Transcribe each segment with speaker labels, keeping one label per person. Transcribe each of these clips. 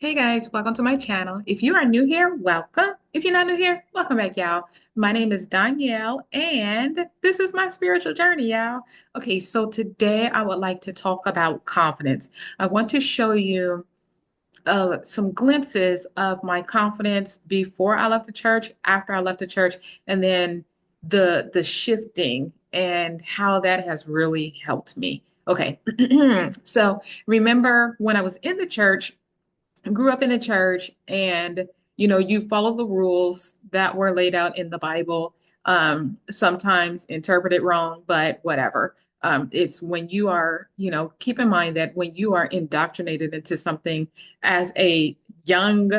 Speaker 1: Hey guys, welcome to my channel. If you are new here, welcome. If you're not new here, welcome back, y'all. My name is Danielle, and this is my spiritual journey, y'all. Okay, so today I would like to talk about confidence. I want to show you some glimpses of my confidence before I left the church, after I left the church, and then the shifting and how that has really helped me. Okay, so remember when I was in the church, grew up in a church, and you follow the rules that were laid out in the Bible, sometimes interpreted wrong, but whatever. It's when you are, keep in mind that when you are indoctrinated into something as a young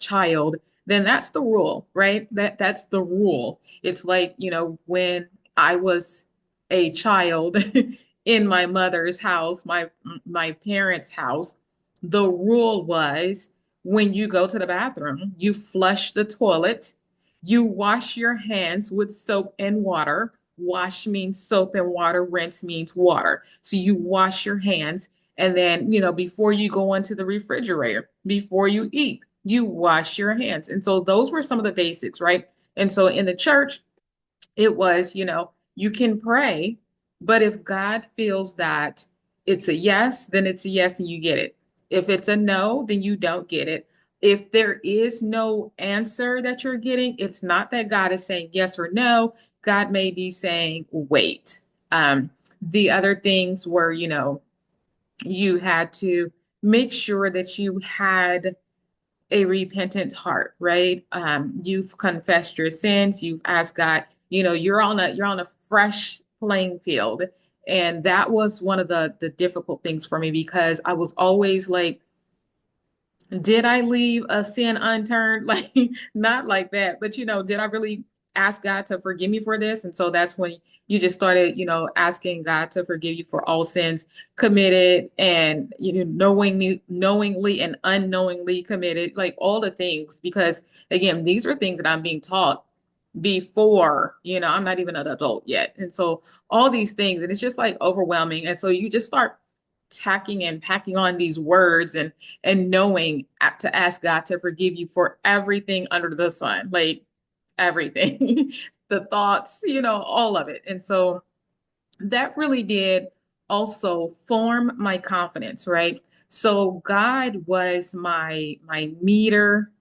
Speaker 1: child, then that's the rule, right? That's the rule. It's like, when I was a child in my mother's house, my parents' house, the rule was when you go to the bathroom, you flush the toilet, you wash your hands with soap and water. Wash means soap and water, rinse means water. So you wash your hands, and then, before you go into the refrigerator, before you eat, you wash your hands. And so those were some of the basics, right? And so in the church, it was, you can pray, but if God feels that it's a yes, then it's a yes and you get it. If it's a no, then you don't get it. If there is no answer that you're getting, it's not that God is saying yes or no. God may be saying wait. The other things were, you had to make sure that you had a repentant heart, right? You've confessed your sins, you've asked God, you're on a fresh playing field. And that was one of the difficult things for me because I was always like, did I leave a sin unturned? Like, not like that, but did I really ask God to forgive me for this? And so that's when you just started, asking God to forgive you for all sins committed and knowingly and unknowingly committed, like all the things. Because again, these are things that I'm being taught before, I'm not even an adult yet. And so all these things, and it's just like overwhelming. And so you just start tacking and packing on these words and knowing to ask God to forgive you for everything under the sun, like everything, the thoughts, all of it. And so that really did also form my confidence, right? So God was my meter,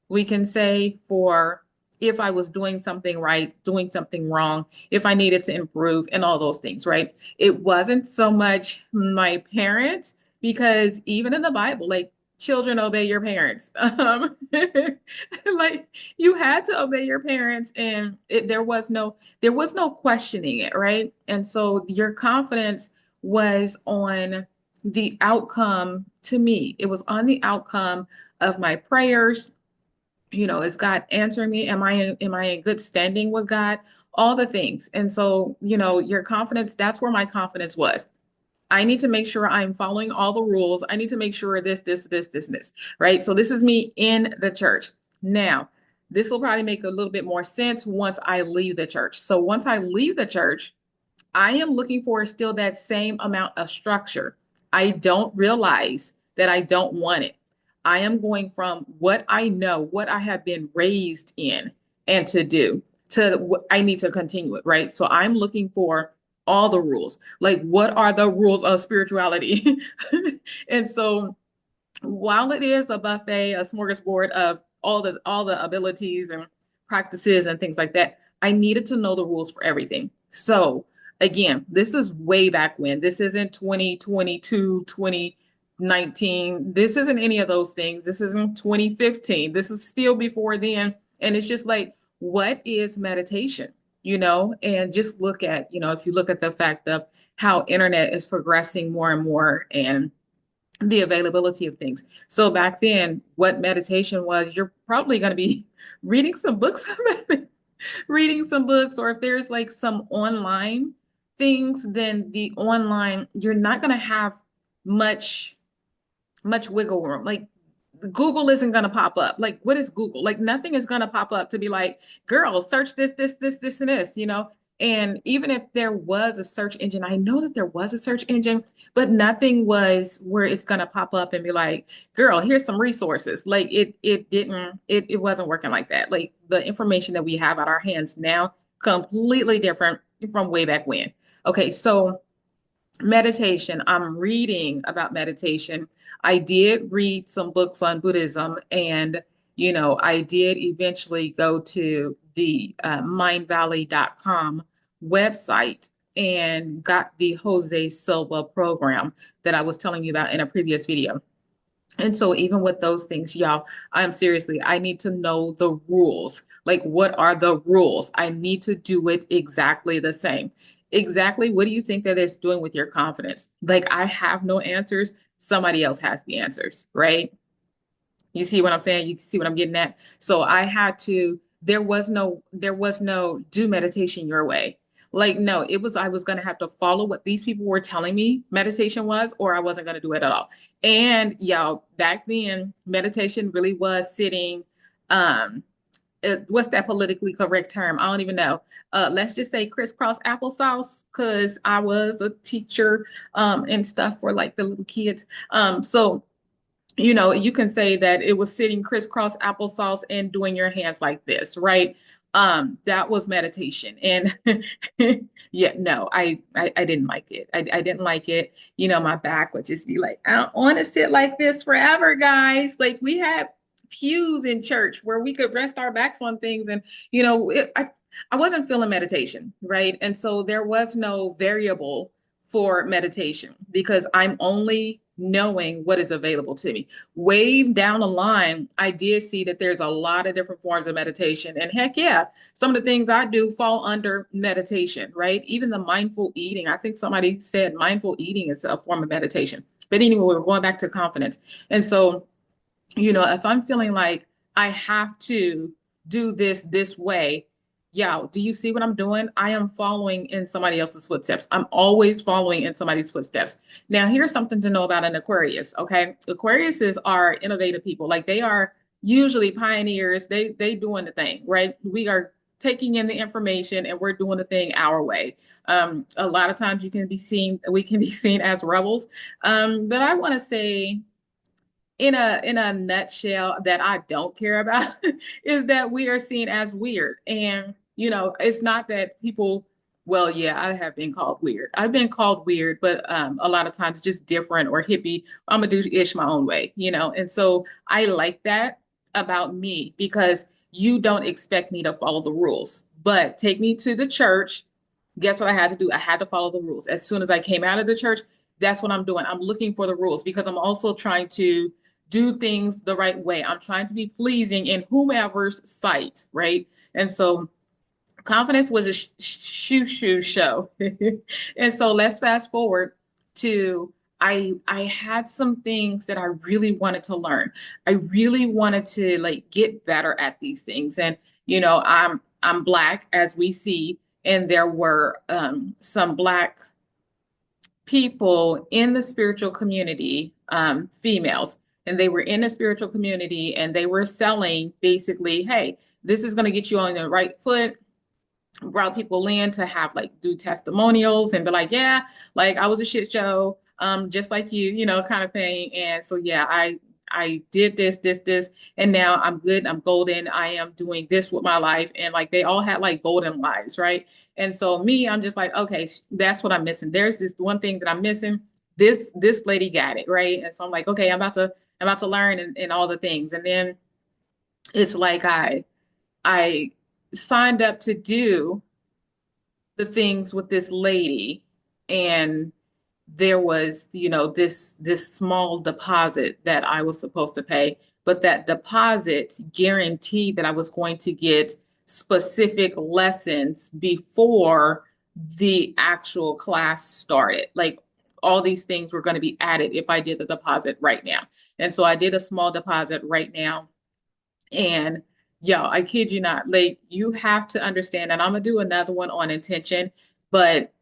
Speaker 1: we can say, for if I was doing something right, doing something wrong, if I needed to improve, and all those things, right? It wasn't so much my parents, because even in the Bible, like, children obey your parents. Like, you had to obey your parents, and there was no questioning it, right? And so your confidence was on the outcome. To me, it was on the outcome of my prayers. Is God answering me? Am I in good standing with God? All the things. And so, your confidence, that's where my confidence was. I need to make sure I'm following all the rules. I need to make sure this, right? So this is me in the church. Now, this will probably make a little bit more sense once I leave the church. So once I leave the church, I am looking for still that same amount of structure. I don't realize that I don't want it. I am going from what I know, what I have been raised in and to do, to what I need to continue it, right? So I'm looking for all the rules. Like, what are the rules of spirituality? And so while it is a buffet, a smorgasbord of all the abilities and practices and things like that, I needed to know the rules for everything. So again, this is way back when. This isn't 2022, 2019. This isn't any of those things. This isn't 2015. This is still before then. And it's just like, what is meditation? And just look at, if you look at the fact of how internet is progressing more and more, and the availability of things. So back then, what meditation was, you're probably going to be reading some books about it, reading some books, or if there's like some online things, then the online, you're not going to have much much wiggle room. Like, Google isn't going to pop up. Like, what is Google? Like, nothing is going to pop up to be like, girl, search this, and this. And even if there was a search engine, I know that there was a search engine, but nothing was where it's going to pop up and be like, girl, here's some resources. Like it wasn't working like that. Like the information that we have at our hands now, completely different from way back when. Okay, so meditation. I'm reading about meditation. I did read some books on Buddhism, and I did eventually go to the mindvalley.com website and got the Jose Silva program that I was telling you about in a previous video. And so even with those things, y'all, I need to know the rules. Like, what are the rules? I need to do it exactly the same. Exactly. What do you think that it's doing with your confidence? Like, I have no answers. Somebody else has the answers, right? You see what I'm saying? You see what I'm getting at? So I had to, there was no do meditation your way. Like, no, I was going to have to follow what these people were telling me meditation was, or I wasn't going to do it at all. And y'all, back then, meditation really was sitting, um, what's that politically correct term? I don't even know. Let's just say crisscross applesauce, because I was a teacher, and stuff for like the little kids. So you can say that it was sitting crisscross applesauce and doing your hands like this, right? That was meditation. And yeah, no, I didn't like it. I didn't like it. My back would just be like, I don't want to sit like this forever, guys. Like we had pews in church where we could rest our backs on things. And, I wasn't feeling meditation, right? And so there was no variable for meditation because I'm only knowing what is available to me. Way down the line, I did see that there's a lot of different forms of meditation. And heck yeah, some of the things I do fall under meditation, right? Even the mindful eating. I think somebody said mindful eating is a form of meditation. But anyway, we're going back to confidence. And so, if I'm feeling like I have to do this way, yeah, do you see what I'm doing? I am following in somebody else's footsteps. I'm always following in somebody's footsteps. Now, here's something to know about an Aquarius, okay? Aquariuses are innovative people. Like they are usually pioneers. They doing the thing, right? We are taking in the information and we're doing the thing our way. A lot of times we can be seen as rebels. But I want to say in a nutshell that I don't care about is that we are seen as weird. And it's not that people, well, yeah, I have been called weird. I've been called weird, but a lot of times just different or hippie. I'm gonna do ish my own way. And so I like that about me because you don't expect me to follow the rules. But take me to the church. Guess what I had to do? I had to follow the rules. As soon as I came out of the church, that's what I'm doing. I'm looking for the rules because I'm also trying to do things the right way. I'm trying to be pleasing in whomever's sight, right? And so confidence was a shoo show. And so let's fast forward to I had some things that I really wanted to learn. I really wanted to like get better at these things. And I'm black as we see, and there were some black people in the spiritual community, females, and they were in the spiritual community and they were selling basically, hey, this is going to get you on the right foot. Brought people in to have like do testimonials and be like, yeah, like I was a shit show, just like you, kind of thing. And so yeah, I did this, and now I'm good. I'm golden. I am doing this with my life. And like they all had like golden lives, right? And so me, I'm just like, okay, that's what I'm missing. There's this one thing that I'm missing. This lady got it, right? And so I'm like, okay, I'm about to learn and all the things. And then it's like I signed up to do the things with this lady, and there was this small deposit that I was supposed to pay, but that deposit guaranteed that I was going to get specific lessons before the actual class started. Like all these things were going to be added if I did the deposit right now. And so I did a small deposit right now. And yo, I kid you not, like you have to understand, and I'm gonna do another one on intention, but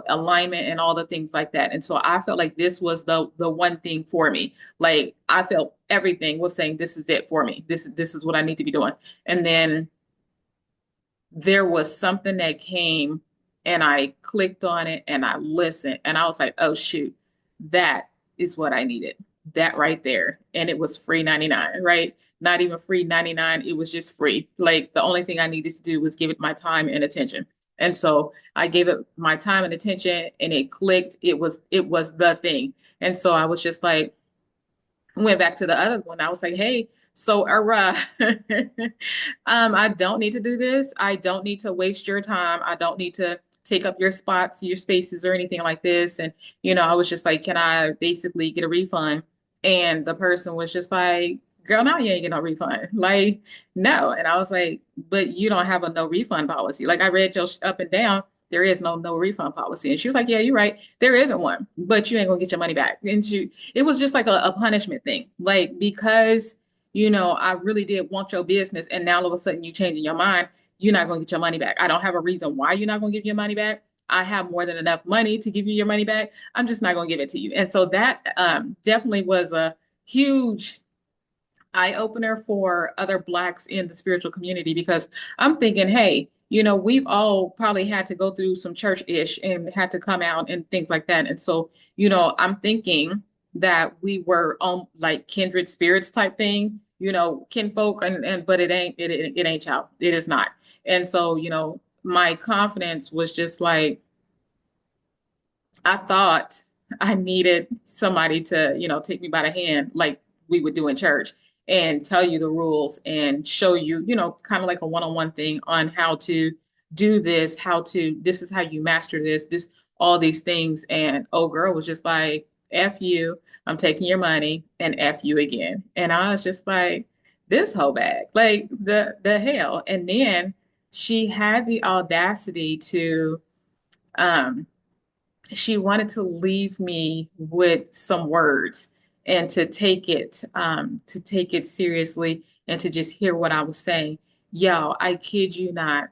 Speaker 1: alignment and all the things like that. And so I felt like this was the one thing for me. Like I felt everything was saying this is it for me. This is what I need to be doing. And then there was something that came. and I clicked on it and I listened and I was like, oh shoot, that is what I needed. That right there. And it was free 99, right? Not even free 99. It was just free. Like the only thing I needed to do was give it my time and attention. And so I gave it my time and attention and it clicked. It was the thing. And so I was just like, went back to the other one. I was like, hey, so I don't need to do this. I don't need to waste your time. I don't need to take up your spots, your spaces, or anything like this. And, I was just like, can I basically get a refund? And the person was just like, girl, no, you ain't get no refund. Like, no. And I was like, but you don't have a no refund policy. Like, I read your up and down. There is no refund policy. And she was like, yeah, you're right. There isn't one, but you ain't gonna get your money back. And it was just like a punishment thing. Like, because, I really did want your business, and now all of a sudden you changing your mind, you're not gonna get your money back. I don't have a reason why you're not gonna give your money back. I have more than enough money to give you your money back. I'm just not gonna give it to you. And so that definitely was a huge eye opener for other Blacks in the spiritual community, because I'm thinking, hey, we've all probably had to go through some church ish and had to come out and things like that. And so, I'm thinking that we were on like kindred spirits type thing, kinfolk, and but it ain't y'all. It is not. And so, my confidence was just like, I thought I needed somebody to, take me by the hand like we would do in church and tell you the rules and show you, kind of like a one-on-one thing on how to do this, this is how you master this, all these things. And old girl was just like, F you, I'm taking your money, and F you again. And I was just like, this whole bag, like the hell. And then she had the audacity to, um, she wanted to leave me with some words and to take it seriously and to just hear what I was saying. Yo, I kid you not.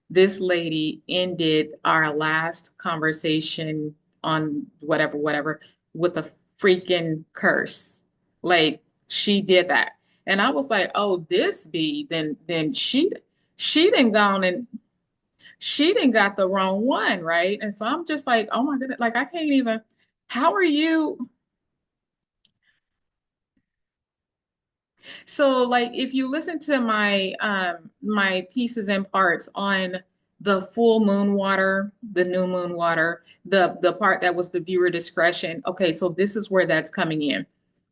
Speaker 1: This lady ended our last conversation on whatever, with a freaking curse. Like, she did that. And I was like, oh, this be then she didn't gone and she didn't got the wrong one, right? And so I'm just like, oh my goodness, like I can't even, how are you? So like if you listen to my pieces and parts on the full moon water, the new moon water, the part that was the viewer discretion, okay, so this is where that's coming in.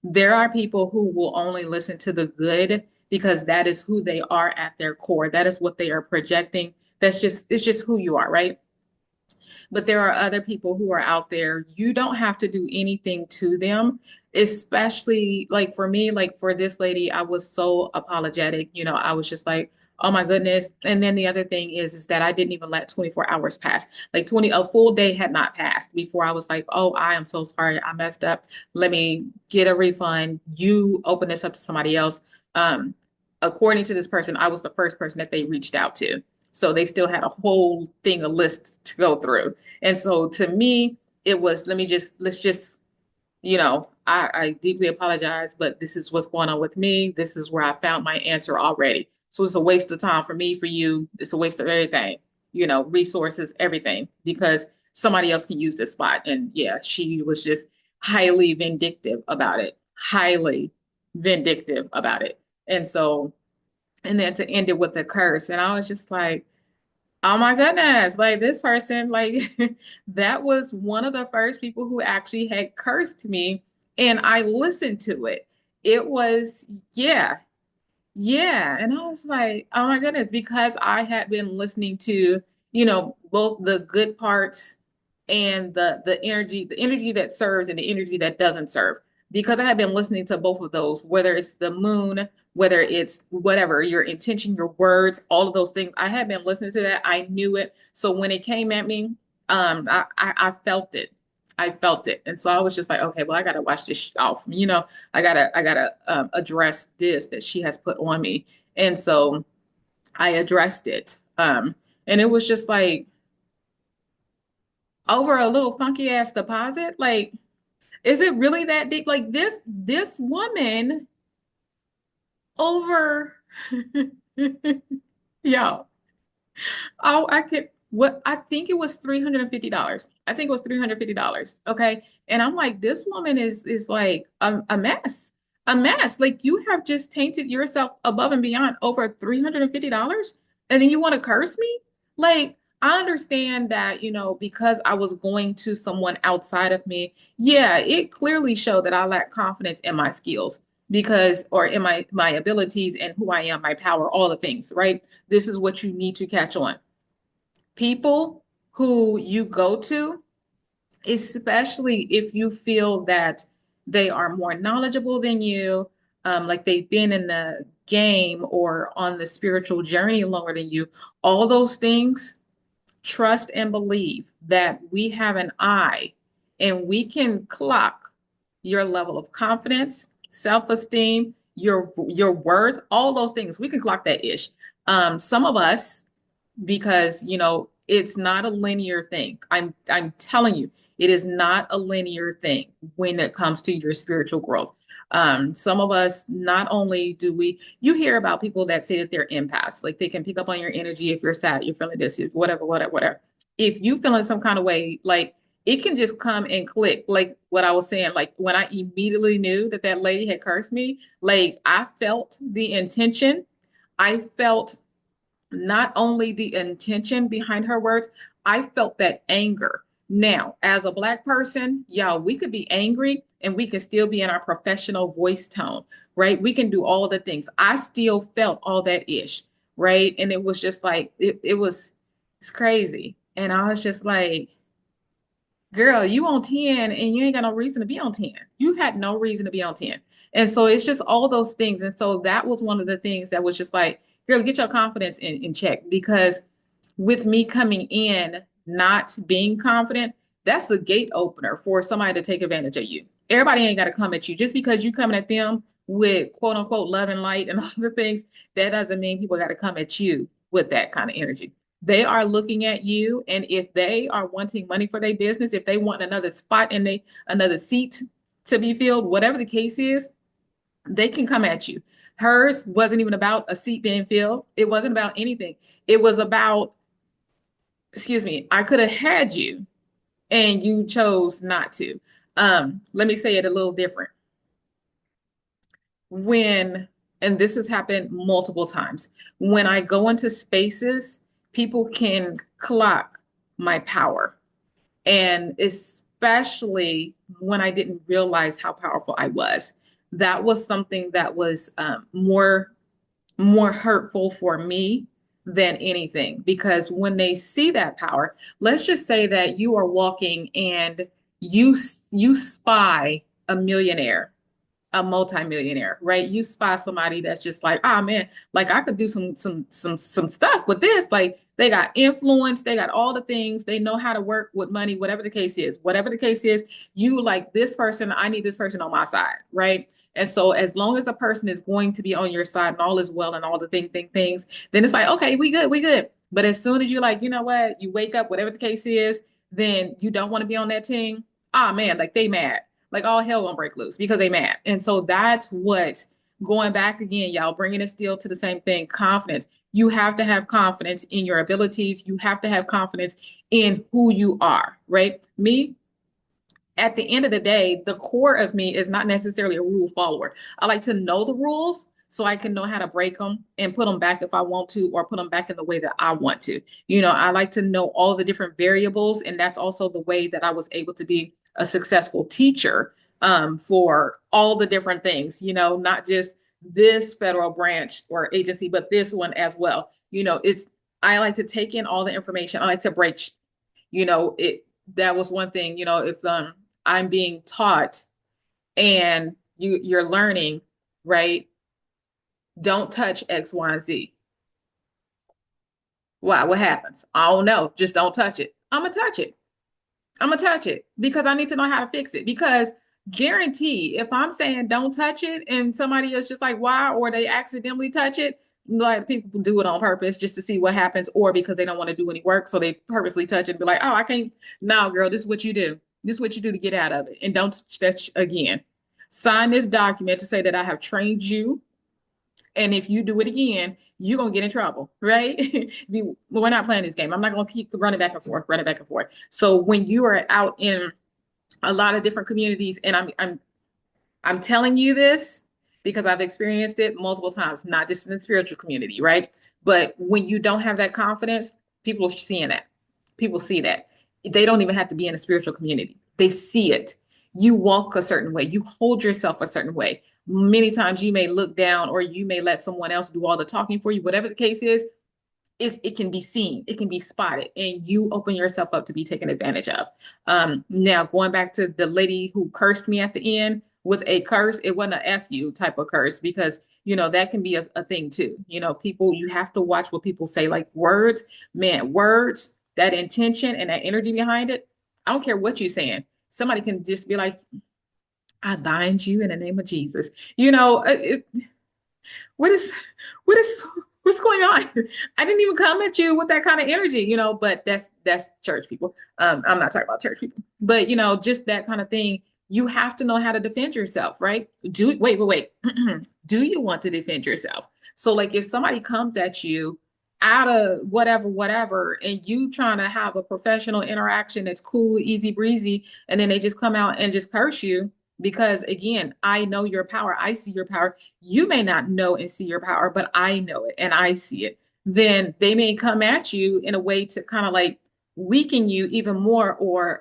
Speaker 1: There are people who will only listen to the good because that is who they are at their core. That is what they are projecting. It's just who you are, right? But there are other people who are out there. You don't have to do anything to them, especially like for me, like for this lady, I was so apologetic. I was just like, oh my goodness. And then the other thing is that I didn't even let 24 hours pass. Like a full day had not passed before I was like, oh, I am so sorry. I messed up. Let me get a refund. You open this up to somebody else. Um, According to this person, I was the first person that they reached out to. So they still had a whole thing, a list to go through. And so to me, it was, let's just, I deeply apologize, but this is what's going on with me. This is where I found my answer already. So it's a waste of time for me, for you. It's a waste of everything, resources, everything, because somebody else can use this spot. And yeah, she was just highly vindictive about it, highly vindictive about it. And so, and then to end it with a curse. And I was just like, oh my goodness, like this person, like that was one of the first people who actually had cursed me, and I listened to it. It was, yeah, yeah. And I was like, oh my goodness, because I had been listening to, both the good parts and the energy that serves and the energy that doesn't serve. Because I had been listening to both of those, whether it's the moon, whether it's whatever, your intention, your words, all of those things. I had been listening to that. I knew it. So when it came at me, I felt it. I felt it. And so I was just like, okay, well, I gotta watch this off. I gotta address this that she has put on me. And so I addressed it. And it was just like over a little funky ass deposit. Like, is it really that deep? Like this woman over, yo, oh, I can. What I think it was $350. I think it was $350. Okay. And I'm like, this woman is like a mess. A mess. Like you have just tainted yourself above and beyond over $350. And then you want to curse me? Like, I understand that, because I was going to someone outside of me, yeah, it clearly showed that I lack confidence in my skills because or in my abilities and who I am, my power, all the things, right? This is what you need to catch on. People who you go to, especially if you feel that they are more knowledgeable than you, like they've been in the game or on the spiritual journey longer than you, all those things, trust and believe that we have an eye and we can clock your level of confidence, self-esteem, your worth, all those things. We can clock that ish. Some of us because it's not a linear thing. I'm telling you, it is not a linear thing when it comes to your spiritual growth. Some of us, not only do we, you hear about people that say that they're empaths, like they can pick up on your energy if you're sad, you're feeling this, if whatever, whatever, whatever. If you feeling some kind of way, like it can just come and click. Like what I was saying, like when I immediately knew that that lady had cursed me, like I felt the intention. I felt not only the intention behind her words, I felt that anger. Now, as a Black person, y'all, we could be angry and we can still be in our professional voice tone, right? We can do all the things. I still felt all that ish, right? And it was just like, it's crazy. And I was just like, girl, you on 10 and you ain't got no reason to be on 10. You had no reason to be on 10. And so it's just all those things. And so that was one of the things that was just like, girl, get your confidence in check because with me coming in not being confident, that's a gate opener for somebody to take advantage of you. Everybody ain't got to come at you just because you coming at them with quote unquote love and light and all the things. That doesn't mean people got to come at you with that kind of energy. They are looking at you, and if they are wanting money for their business, if they want another spot and they another seat to be filled, whatever the case is, they can come at you. Hers wasn't even about a seat being filled. It wasn't about anything. It was about, excuse me, I could have had you and you chose not to. Let me say it a little different. When, and this has happened multiple times, when I go into spaces, people can clock my power. And especially when I didn't realize how powerful I was. That was something that was more hurtful for me than anything because when they see that power, let's just say that you are walking and you spy a millionaire, a multimillionaire, right? You spy somebody that's just like, ah man, like I could do some stuff with this. Like they got influence, they got all the things, they know how to work with money, whatever the case is. Whatever the case is, you like this person, I need this person on my side, right? And so as long as a person is going to be on your side and all is well and all the things, then it's like, okay, we good, we good. But as soon as you're like, you know what, you wake up, whatever the case is, then you don't want to be on that team. Ah man, like they mad like all hell gonna break loose because they mad. And so that's what going back again, y'all, bringing it still to the same thing, confidence. You have to have confidence in your abilities. You have to have confidence in who you are, right? Me, at the end of the day, the core of me is not necessarily a rule follower. I like to know the rules so I can know how to break them and put them back if I want to, or put them back in the way that I want to. I like to know all the different variables, and that's also the way that I was able to be a successful teacher for all the different things, not just this federal branch or agency, but this one as well. I like to take in all the information. I like to break, it that was one thing, if I'm being taught and you're learning, right? Don't touch X, Y, and Z. Why? What happens? I don't know. Just don't touch it. I'm gonna touch it. I'm gonna touch it because I need to know how to fix it. Because guarantee, if I'm saying don't touch it and somebody is just like why, or they accidentally touch it, like people do it on purpose just to see what happens, or because they don't want to do any work, so they purposely touch it and be like, oh, I can't. No, girl, this is what you do. This is what you do to get out of it, and don't touch that again. Sign this document to say that I have trained you And if you do it again, you're gonna get in trouble, right? We're not playing this game. I'm not gonna keep running back and forth, running back and forth. So when you are out in a lot of different communities, and I'm telling you this because I've experienced it multiple times, not just in the spiritual community, right? But when you don't have that confidence, people are seeing that. People see that. They don't even have to be in a spiritual community. They see it. You walk a certain way, you hold yourself a certain way. Many times you may look down or you may let someone else do all the talking for you, whatever the case is, it can be seen, it can be spotted, and you open yourself up to be taken advantage of. Now, going back to the lady who cursed me at the end with a curse, it wasn't a F you type of curse because, that can be a thing too. People, you have to watch what people say, like words, man, words, that intention and that energy behind it. I don't care what you're saying. Somebody can just be like, I bind you in the name of Jesus. What is what is what's going on? I didn't even come at you with that kind of energy, but that's church people. I'm not talking about church people, but just that kind of thing. You have to know how to defend yourself, right? Wait. Do you want to defend yourself? So like if somebody comes at you out of whatever, and you trying to have a professional interaction that's cool, easy breezy, and then they just come out and just curse you because again, I know your power, I see your power. You may not know and see your power, but I know it and I see it. Then they may come at you in a way to kind of like weaken you even more, or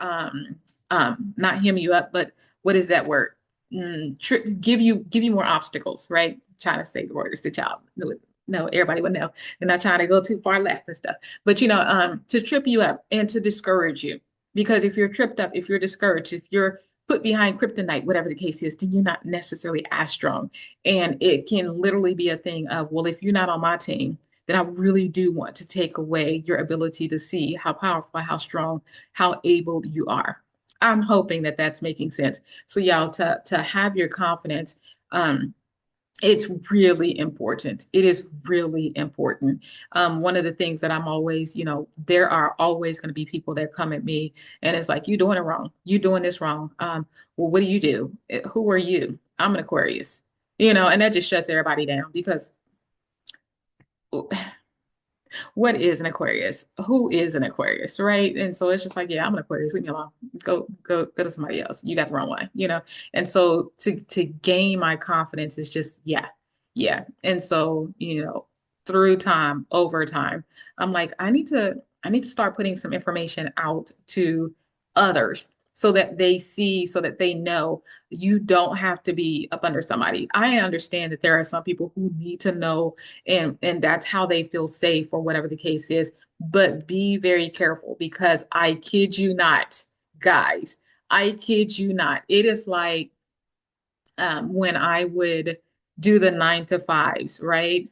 Speaker 1: not hem you up, but what is that word? Give you more obstacles, right? Trying to say the word is the child. No, no, everybody would know. They're not trying to go too far left and stuff. But to trip you up and to discourage you. Because if you're tripped up, if you're discouraged, if you're put behind kryptonite, whatever the case is, then you're not necessarily as strong. And it can literally be a thing of, well, if you're not on my team, then I really do want to take away your ability to see how powerful, how strong, how able you are. I'm hoping that that's making sense. So y'all, to have your confidence, um, it's really important. It is really important. One of the things that I'm always, there are always going to be people that come at me and it's like, you doing it wrong. You doing this wrong. Well, what do you do? Who are you? I'm an Aquarius, and that just shuts everybody down because what is an Aquarius? Who is an Aquarius, right? And so it's just like, yeah, I'm an Aquarius. Leave me alone. Go to somebody else. You got the wrong one. And so to gain my confidence is just, yeah, yeah. And so, through time, over time, I'm like, I need to start putting some information out to others so that they see, so that they know you don't have to be up under somebody. I understand that there are some people who need to know and that's how they feel safe or whatever the case is. But be very careful because I kid you not, guys, I kid you not. It is like when I would do the 9 to 5s, right?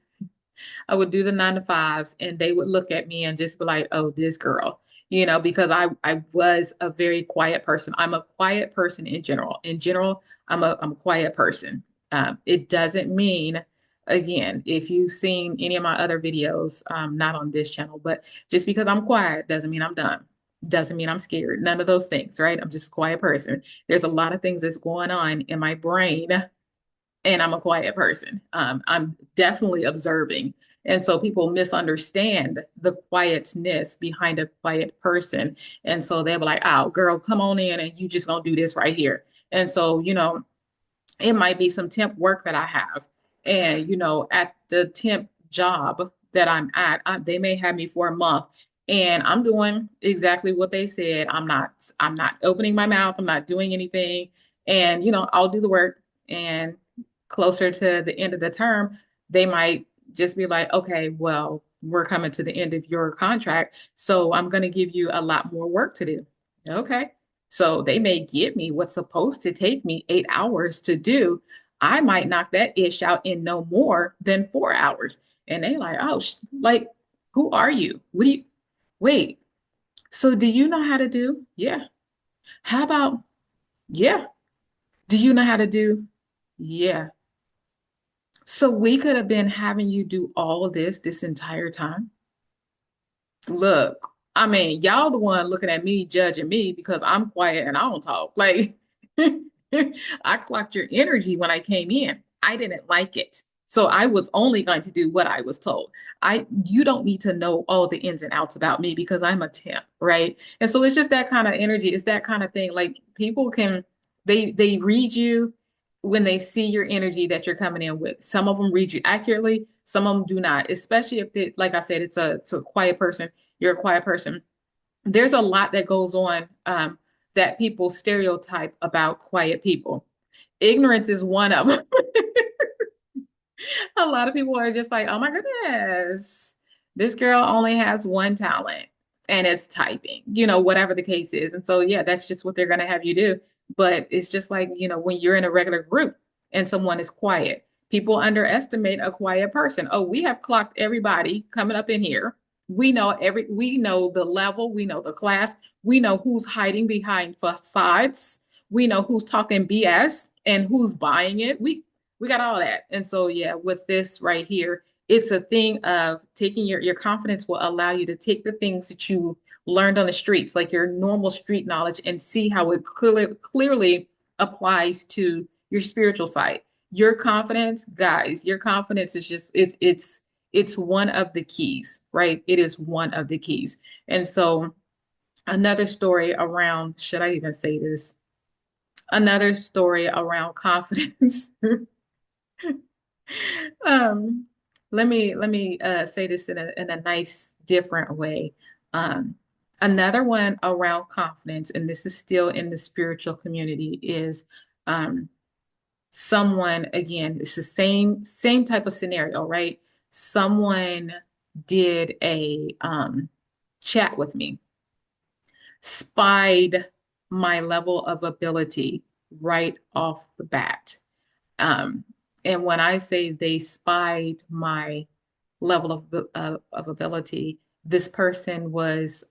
Speaker 1: I would do the 9 to 5s and they would look at me and just be like, oh, this girl, because I was a very quiet person. I'm a quiet person in general. In general, I'm a quiet person. It doesn't mean, again, if you've seen any of my other videos, not on this channel, but just because I'm quiet doesn't mean I'm done. Doesn't mean I'm scared. None of those things, right? I'm just a quiet person. There's a lot of things that's going on in my brain and I'm a quiet person. I'm definitely observing. And so people misunderstand the quietness behind a quiet person. And so they'll be like, oh, girl, come on in and you just gonna do this right here. And so, it might be some temp work that I have. And, at the temp job that I'm at, they may have me for a month and I'm doing exactly what they said. I'm not opening my mouth. I'm not doing anything. And, I'll do the work and closer to the end of the term, they might just be like, okay, well, we're coming to the end of your contract. So I'm going to give you a lot more work to do. Okay. So they may give me what's supposed to take me 8 hours to do. I might knock that ish out in no more than 4 hours. And they like, oh, like, who are you? What do you, wait, so do you know how to do? Yeah. How about, yeah. Do you know how to do? Yeah. So we could have been having you do all of this entire time. Look, I mean, y'all the one looking at me, judging me because I'm quiet and I don't talk. Like, I clocked your energy when I came in. I didn't like it. So I was only going to do what I was told. You don't need to know all the ins and outs about me because I'm a temp, right? And so it's just that kind of energy. It's that kind of thing. Like people can, they read you when they see your energy that you're coming in with. Some of them read you accurately, some of them do not, especially if they, like I said, it's a quiet person. You're a quiet person. There's a lot that goes on that people stereotype about quiet people. Ignorance is one of them. A lot of people are just like, oh my goodness, this girl only has one talent and it's typing, whatever the case is. And so, yeah, that's just what they're going to have you do. But it's just like, when you're in a regular group and someone is quiet, people underestimate a quiet person. Oh, we have clocked everybody coming up in here. We know the level, we know the class, we know who's hiding behind facades, we know who's talking BS and who's buying it. We got all that. And so, yeah, with this right here, it's a thing of taking your confidence will allow you to take the things that you learned on the streets, like your normal street knowledge, and see how it clearly applies to your spiritual side. Your confidence, guys, your confidence is just it's one of the keys, right? It is one of the keys. And so another story around, should I even say this? Another story around confidence. Um, let me say this in a nice different way. Um, Another one around confidence, and this is still in the spiritual community, is um, someone again. It's the same type of scenario, right? Someone did a chat with me, spied my level of ability right off the bat. Um, and when I say they spied my level of ability, this person was,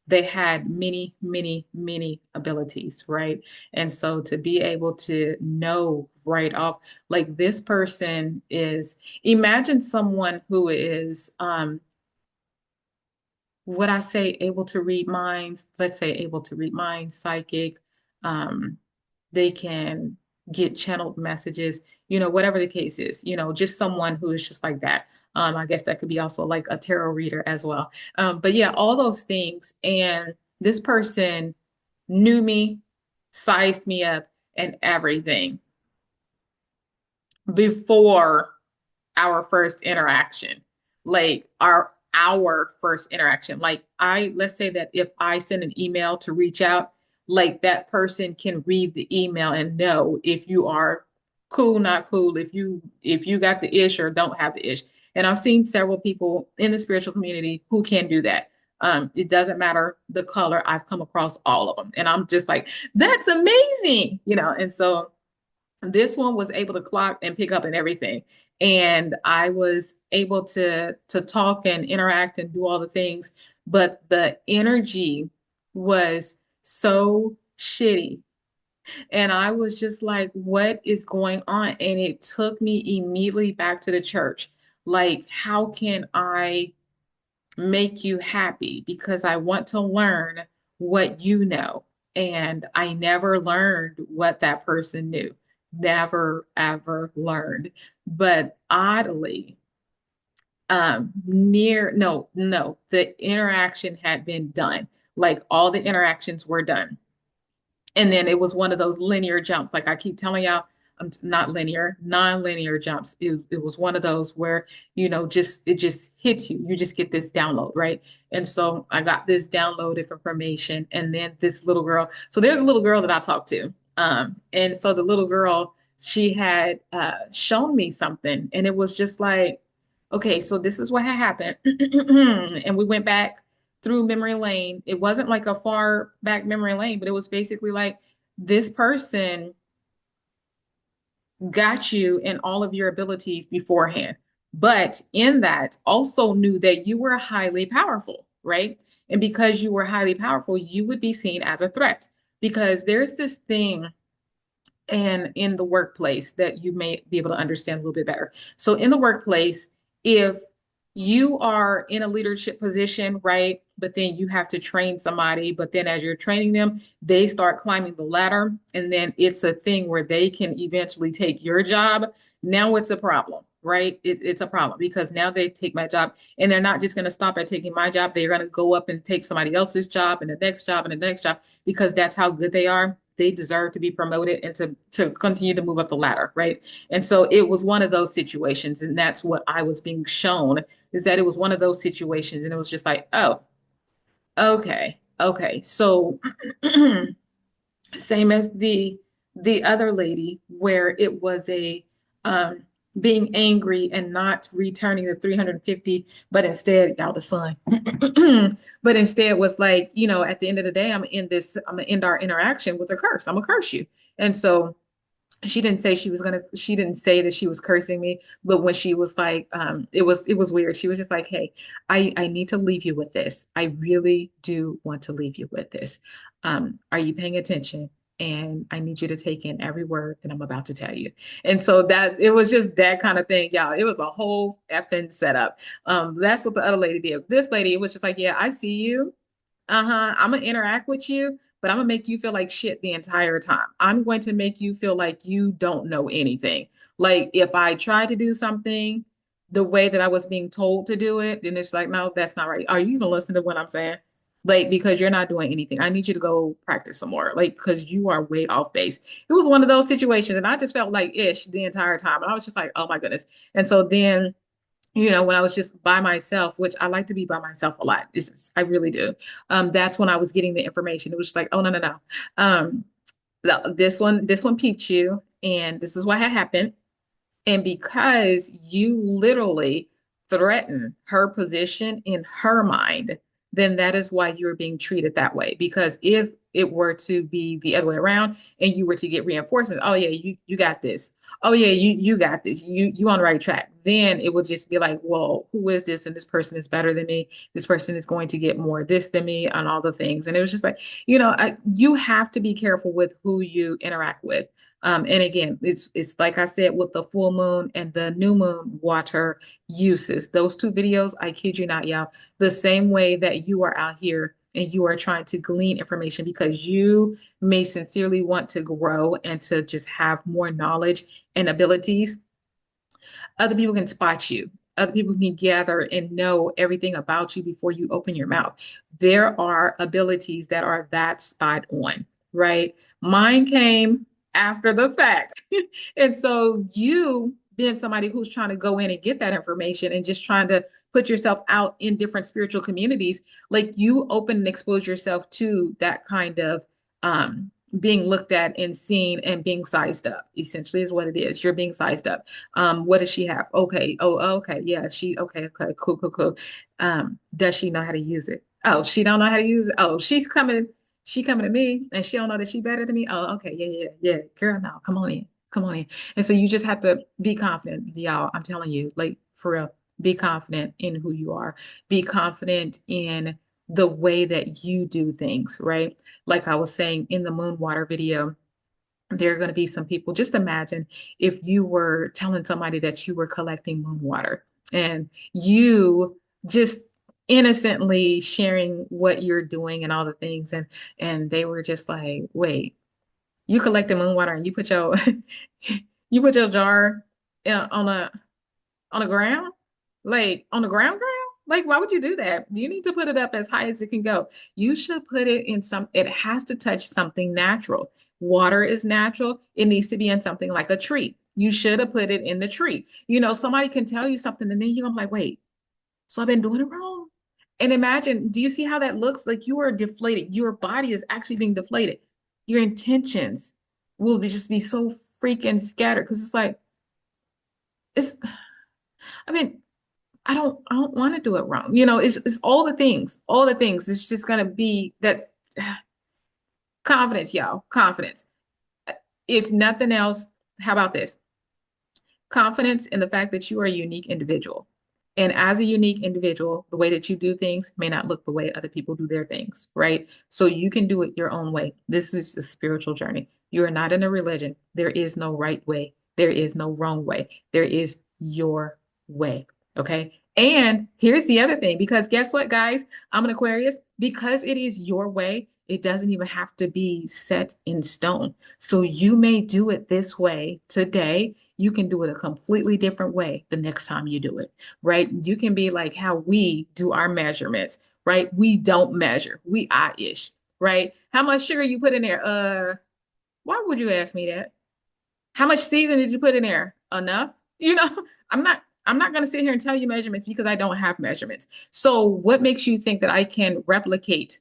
Speaker 1: they had many, many, many abilities, right? And so to be able to know right off, like this person is, imagine someone who is, would I say able to read minds? Let's say able to read minds, psychic. Um, they can get channeled messages, whatever the case is, just someone who is just like that. I guess that could be also like a tarot reader as well. But yeah, all those things. And this person knew me, sized me up, and everything before our first interaction, like our first interaction. Like let's say that if I send an email to reach out, like that person can read the email and know if you are cool, not cool, if you got the ish or don't have the ish. And I've seen several people in the spiritual community who can do that. It doesn't matter the color. I've come across all of them, and I'm just like, that's amazing, And so this one was able to clock and pick up and everything, and I was able to talk and interact and do all the things, but the energy was so shitty, and I was just like, what is going on? And it took me immediately back to the church. Like, how can I make you happy? Because I want to learn what you know. And I never learned what that person knew. Never, ever learned. But oddly, no, the interaction had been done. Like all the interactions were done. And then it was one of those linear jumps. Like I keep telling y'all, not linear, non-linear jumps. It was one of those where, just it just hits you. You just get this download, right? And so I got this download of information. And then this little girl, so there's a little girl that I talked to. And so the little girl, she had shown me something. And it was just like, okay, so this is what had happened. And we went back through memory lane. It wasn't like a far back memory lane, but it was basically like this person got you in all of your abilities beforehand, but in that also knew that you were highly powerful, right? And because you were highly powerful, you would be seen as a threat because there's this thing and in the workplace that you may be able to understand a little bit better. So in the workplace, if you are in a leadership position, right? But then you have to train somebody. But then as you're training them, they start climbing the ladder. And then it's a thing where they can eventually take your job. Now it's a problem, right? It's a problem because now they take my job and they're not just going to stop at taking my job. They're going to go up and take somebody else's job and the next job and the next job because that's how good they are. They deserve to be promoted and to continue to move up the ladder, right? And so it was one of those situations. And that's what I was being shown is that it was one of those situations and it was just like, oh, okay, okay. So same as the other lady where it was a um being angry and not returning the 350, but instead, y'all, the sun. But instead was like, at the end of the day, I'm gonna end our interaction with a curse. I'm gonna curse you. And so she didn't say that she was cursing me, but when she was like, it was weird. She was just like, hey, I need to leave you with this. I really do want to leave you with this. Are you paying attention? And I need you to take in every word that I'm about to tell you. And so that it was just that kind of thing, y'all. It was a whole effing setup. That's what the other lady did. This lady, it was just like, yeah, I see you. Uh-huh. I'm gonna interact with you, but I'm gonna make you feel like shit the entire time. I'm going to make you feel like you don't know anything. Like if I try to do something the way that I was being told to do it, then it's like, no, that's not right. Are you even listening to what I'm saying? Like, because you're not doing anything. I need you to go practice some more. Like, because you are way off base. It was one of those situations, and I just felt like ish the entire time. And I was just like, oh my goodness. And so then when I was just by myself, which I like to be by myself a lot. I really do. That's when I was getting the information. It was just like, oh no, no, no. Um, this one peeped you, and this is what had happened. And because you literally threaten her position in her mind, then that is why you're being treated that way. Because if it were to be the other way around and you were to get reinforcement, oh yeah, you got this. Oh yeah, you got this. You on the right track. Then it would just be like, well, who is this? And this person is better than me. This person is going to get more this than me and all the things. And it was just like, you have to be careful with who you interact with. And again, it's like I said with the full moon and the new moon water uses. Those two videos, I kid you not, y'all, the same way that you are out here and you are trying to glean information because you may sincerely want to grow and to just have more knowledge and abilities. Other people can spot you. Other people can gather and know everything about you before you open your mouth. There are abilities that are that spot on, right? Mine came after the fact. And so you being somebody who's trying to go in and get that information and just trying to put yourself out in different spiritual communities, like you open and expose yourself to that kind of being looked at and seen and being sized up, essentially is what it is. You're being sized up. What does she have? Okay. Oh, okay. Yeah, okay, cool, cool, cool. Does she know how to use it? Oh, she don't know how to use it. Oh, she coming to me and she don't know that she better than me. Oh, okay, yeah, yeah, yeah. Girl, no, come on in. Come on in. And so you just have to be confident, y'all. I'm telling you, like for real, be confident in who you are. Be confident in the way that you do things, right? Like I was saying in the moon water video, there are going to be some people. Just imagine if you were telling somebody that you were collecting moon water and you just innocently sharing what you're doing and all the things and they were just like, wait, you collected moon water and you put your you put your jar on a ground, like on the ground. Like, why would you do that? You need to put it up as high as it can go. You should put it in it has to touch something natural. Water is natural. It needs to be in something like a tree. You should have put it in the tree. Somebody can tell you something and then you're like, wait, so I've been doing it wrong. And imagine, do you see how that looks? Like you are deflated. Your body is actually being deflated. Your intentions will just be so freaking scattered because it's like, it's, I mean, I don't want to do it wrong. It's all the things. It's just gonna be that confidence, y'all. Confidence. If nothing else, how about this? Confidence in the fact that you are a unique individual. And as a unique individual, the way that you do things may not look the way other people do their things, right? So you can do it your own way. This is a spiritual journey. You are not in a religion. There is no right way. There is no wrong way. There is your way. Okay. And here's the other thing, because guess what, guys? I'm an Aquarius. Because it is your way, it doesn't even have to be set in stone. So you may do it this way today. You can do it a completely different way the next time you do it, right? You can be like how we do our measurements, right? We don't measure, we eye-ish, right? How much sugar you put in there? Why would you ask me that? How much season did you put in there? Enough? You know, I'm not going to sit here and tell you measurements because I don't have measurements. So what makes you think that I can replicate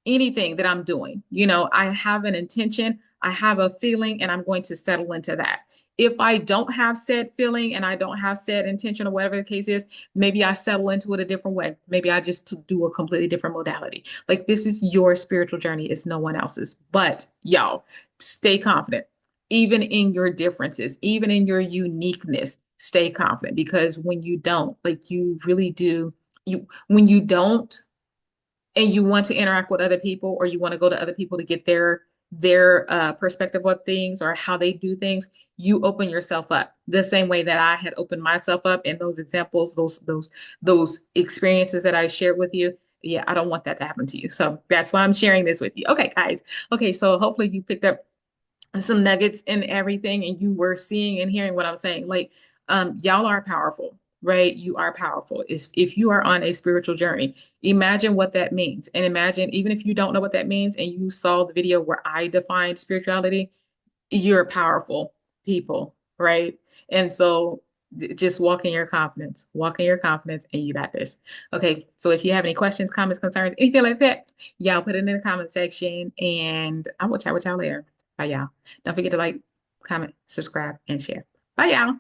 Speaker 1: anything that I'm doing? I have an intention, I have a feeling, and I'm going to settle into that. If I don't have said feeling and I don't have said intention or whatever the case is, maybe I settle into it a different way. Maybe I just do a completely different modality. Like this is your spiritual journey, it's no one else's. But y'all, stay confident. Even in your differences, even in your uniqueness, stay confident because when you don't, like you really do, when you don't and you want to interact with other people or you want to go to other people to get their perspective of things or how they do things, you open yourself up the same way that I had opened myself up in those examples, those experiences that I shared with you. Yeah, I don't want that to happen to you. So that's why I'm sharing this with you. Okay, guys. Okay, so hopefully you picked up some nuggets and everything and you were seeing and hearing what I'm saying. Like, y'all are powerful, right? You are powerful. If you are on a spiritual journey, imagine what that means. And imagine, even if you don't know what that means and you saw the video where I defined spirituality, you're powerful people, right? And so just walk in your confidence, and you got this. Okay, so if you have any questions, comments, concerns, anything like that, y'all put it in the comment section, and I will chat with y'all later. Bye, y'all. Don't forget to like, comment, subscribe, and share. Bye, y'all.